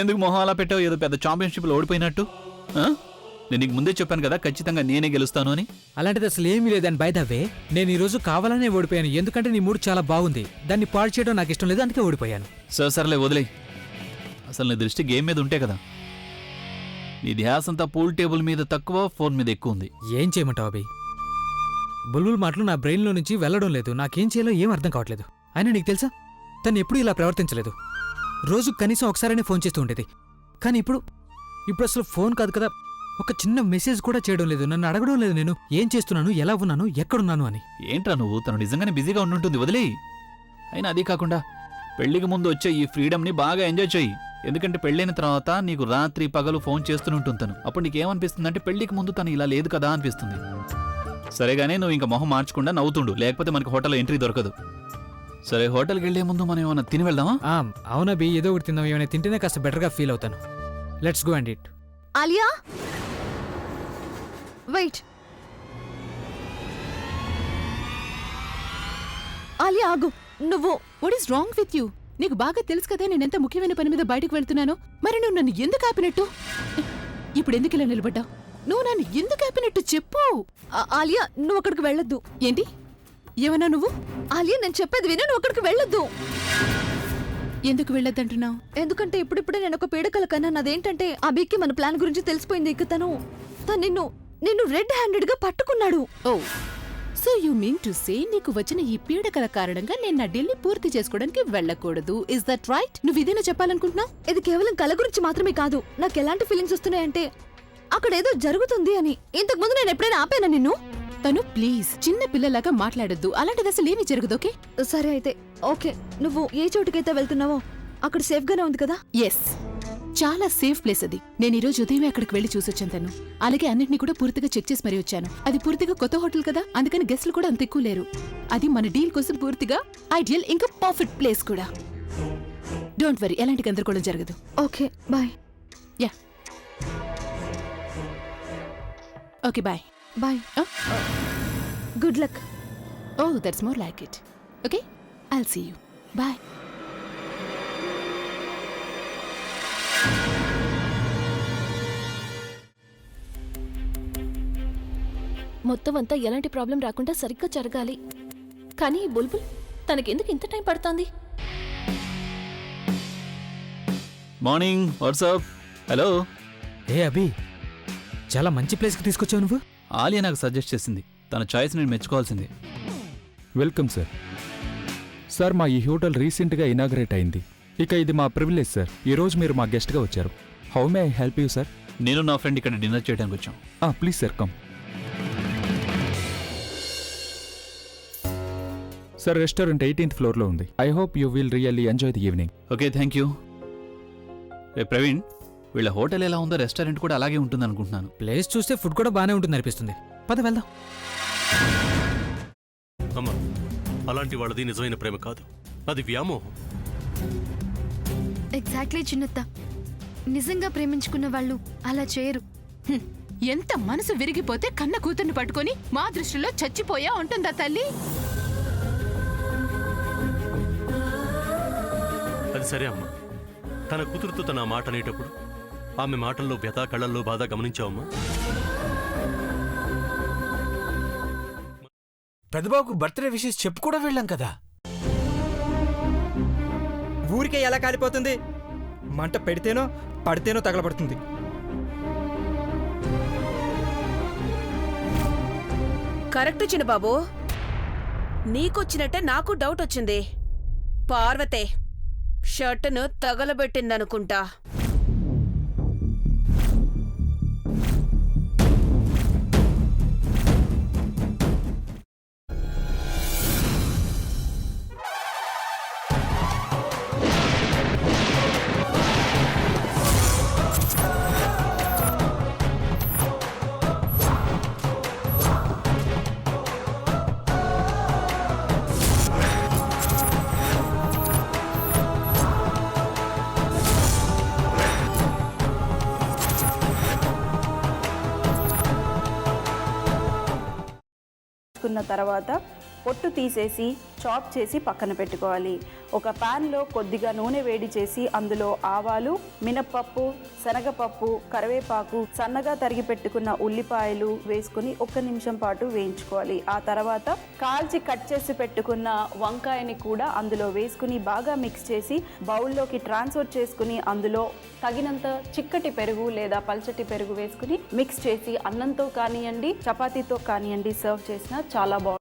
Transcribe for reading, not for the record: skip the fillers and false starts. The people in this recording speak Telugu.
ఎందుకు మొహం అలా పెట్టావు? ఏదో పెద్ద ఛాంపియన్షిప్లో ఓడిపోయినట్టు. నేను నీకు ముందే చెప్పాను కదా, ఖచ్చితంగా నేనే గెలుస్తాను అని. అలాంటిది అసలు ఏమీ లేదని బై ద వే, నేను ఈరోజు కావాలనే ఓడిపోయాను. ఎందుకంటే నీ మూడు చాలా బాగుంది, దాన్ని పాడు చేయడం నాకు ఇష్టం లేదు, అందుకే ఓడిపోయాను. సర్లే వదిలే. అసలు నీ దృష్టి గేమ్ మీద ఉంటే కదా. నీ ధ్యాస అంతా పూల్ టేబుల్ మీద తక్కువ, ఫోన్ మీద ఎక్కువ ఉంది. ఏం చేయమంటావు అభి? బుల్బుల్ మాటలు నా బ్రెయిన్లో నుంచి వెళ్లడం లేదు. నాకేం చేయాలో ఏం అర్థం కావట్లేదు. అయినా నీకు తెలుసా, తను ఎప్పుడూ ఇలా ప్రవర్తించలేదు. రోజు కనీసం ఒకసారైనా ఫోన్ చేస్తూ ఉండేది. కానీ ఇప్పుడు అసలు ఫోన్ కాదు కదా, ఒక చిన్న మెసేజ్ కూడా చేయడం లేదు. నన్ను అడగడం లేదు నేను ఏం చేస్తున్నాను, ఎలా ఉన్నాను, ఎక్కడున్నాను అని. ఏంట్రా నువ్వు? తను నిజంగానే బిజీగా ఉండుంటుంది, వదిలే. అయినా అదీ కాకుండా పెళ్లికి ముందు వచ్చే ఈ ఫ్రీడమ్ని బాగా ఎంజాయ్ చెయ్యి. ఎందుకంటే పెళ్ళైన తర్వాత నీకు రాత్రి పగలు ఫోన్ చేస్తూనే తను. అప్పుడు నీకేమనిపిస్తుంది అంటే పెళ్లికి ముందు తను ఇలా లేదు కదా అనిపిస్తుంది. సరేగానే నువ్వు ఇంకా మొహం మార్చకుండా నవ్వుతుండు, లేకపోతే మనకి హోటల్లో ఎంట్రీ దొరకదు. సరే, హోటల్కి వెళ్లే ముందు మనం ఏమైనా తిని వెళ్దామా? అవునా బి, ఏదో ఒకటి తిందాం. ఏమైనా తింటేనే కాస్త బెటర్గా ఫీల్ అవుతాను. Let's go and it. Alia wait. Alia ఆగు. నువ్వు what is wrong with you? నీకు బాగా తెలుసు కదా నేనెంత ముఖ్యమైన పని మీద బయటకు వెళ్తున్నానో. మరి నువ్వు నన్ను ఎందుకు ఆపినట్టు? ఇప్పుడు ఎందుకు ఇలా నిలబడ్డావు? నువ్వు నన్ను ఎందుకు ఆపినట్టు చెప్పు. ఆలియా, నువ్వు అక్కడికి వెళ్ళొద్దు. ఏంటి ఏమన్నా నువ్వు? ఆలియా, నేను చెప్పేది విను. నువ్వు అక్కడికి వెళ్ళొద్దు. ఎందుకు వెళ్ళొద్దంటున్నావు? ఎందుకంటే ఇప్పుడిప్పుడే నేను ఒక పీడకల కన్నా. నాదేంటంటే అభికి మన ప్లాన్ గురించి తెలిసిపోయింది. ఇక తను నిన్ను రెడ్ హ్యాండెడ్ గా పట్టుకున్నాడు. Oh, so you mean to say నీకు వచ్చిన ఈ పీడకల కారణంగా నేను నా ఢిల్లీ పూర్తి చేసుకోవడానికి వెళ్ళకూడదు. Is that right? నువ్వు ఇదేనా చెప్పాలనుకుంటున్నావు? ఇది కేవలం కళ గురించి మాత్రమే కాదు. నాకు ఎలాంటి ఫీలింగ్స్ వస్తున్నాయంటే అక్కడ ఏదో జరుగుతుంది అని. ఇంతకు ముందు నేను ఎప్పుడైనా ఆపానా నిన్ను? తను ప్లీజ్ చిన్న పిల్లలాగా మాట్లాడొద్దు. అలాంటిది అసలు ఏమీ జరగదు. ఓకే సరే అయితే ఓకే. నువ్వు ఏ చోటుకైతే వెళ్తున్నావో అక్కడ సేఫ్ గానే ఉంది కదా? ఎస్, చాలా సేఫ్ ప్లేస్ అది. నేను ఈ రోజు ఉదయమే అక్కడికి వెళ్లి చూసొచ్చాను తను. అలాగే అన్నింటినీ కూడా పూర్తిగా చెక్ చేసి మరీ వచ్చాను. అది పూర్తిగా కొత్త హోటల్ కదా, అందుకని గెస్ట్లు కూడా అంత ఎక్కువ లేరు. అది మన డీల్ కోసం పూర్తిగా ఐడియల్, ఇంకా పర్ఫెక్ట్ ప్లేస్ కూడా. డోంట్ వరీ, ఎలాంటి గందరగోళం జరగదు. Okay bye. Yeah okay bye. Bye. Good luck. Oh, that's more like it. Okay, I'll see you. Bye. మొత్తం అంతా ఎలాంటి ప్రాబ్లం రాకుండా సరిగ్గా జరగాలి. కానీ బుల్బుల్ తనకెందుకు ఇంత టైం పడుతోంది? Morning, WhatsApp. హలో. ఏ అభి, చాలా మంచి ప్లేస్కి తీసుకొచ్చావు నువ్వు. ఆలియా నాకు సజెస్ట్ చేసింది. తన చాయిస్ నేను మెచ్చుకోవాల్సింది. Welcome sir. సార్, మా ఈ హోటల్ రీసెంట్గా ఇనాగరేట్ అయింది. ఇక ఇది మా ప్రివిలేజ్ సార్. ఈరోజు మీరు మా గెస్ట్గా వచ్చారు. How may I help you sir? నేను నా ఫ్రెండ్ ఇక్కడ డిన్నర్ చేయడానికి వచ్చాం. Please sir, come. Sir, restaurant 18th ఫ్లోర్లో ఉంది. I hope you will really enjoy the evening. Okay, thank you. Praveen, వీళ్ళ హోటల్ ఎలా ఉందో రెస్టారెంట్ కూడా అలాగే ఉంటుంది అనుకుంటున్నాను. ప్లేస్ చూస్తే ఫుడ్ కూడా బాగానే ఉంటుంది అనిపిస్తుంది. పద వెళ్దాం. అమ్మా, అలాంటి వాళ్ళది నిజమైన ప్రేమ కాదు, అది వ్యామోహం. ఎగ్జాక్ట్లీ చిన్నత్త. నిజంగా ప్రేమించుకున్న వాళ్ళు అలా చేయరు. ఎంత మనసు విరిగిపోతే కన్న కూతుర్ని పట్టుకొని మా దృష్టిలో చచ్చిపోయా ఉంటుందా తల్లి? అది సరే అమ్మా, తన కూతురుతో తన మాట అనేటప్పుడు ఆమె మాటల్లో వ్యథ, కళ్ళల్లో బాధ గమనించావమ్మా? పెద్దబాబుకు బర్త్డే విషెస్ చెప్పు కూడా వెళ్ళాం కదా. ఊరికే ఎలా కాలిపోతుంది? మంట పెడితేనో పడితేనో తగలబడుతుంది. కరెక్ట్ చిన్నబాబు, నీకొచ్చినట్టే నాకు డౌట్ వచ్చింది. పార్వతే షర్టును తగలబెట్టిందనుకుంటా. తర్వాత పొట్టు తీసేసి చాప్ చేసి పక్కన పెట్టుకోవాలి. ఒక ప్యాన్లో కొద్దిగా నూనె వేడి చేసి అందులో ఆవాలు, మినప్పప్పు, శనగపప్పు, కరివేపాకు, సన్నగా తరిగి పెట్టుకున్న ఉల్లిపాయలు వేసుకుని 1 నిమిషం పాటు వేయించుకోవాలి. ఆ తర్వాత కాల్చి కట్ చేసి పెట్టుకున్న వంకాయని కూడా అందులో వేసుకుని బాగా మిక్స్ చేసి బౌల్లోకి ట్రాన్స్ఫర్ చేసుకుని అందులో తగినంత చిక్కటి పెరుగు లేదా పల్చటి పెరుగు వేసుకుని మిక్స్ చేసి అన్నంతో కానివ్వండి, చపాతీతో కానివ్వండి సర్వ్ చేసినా చాలా బాగుంటుంది.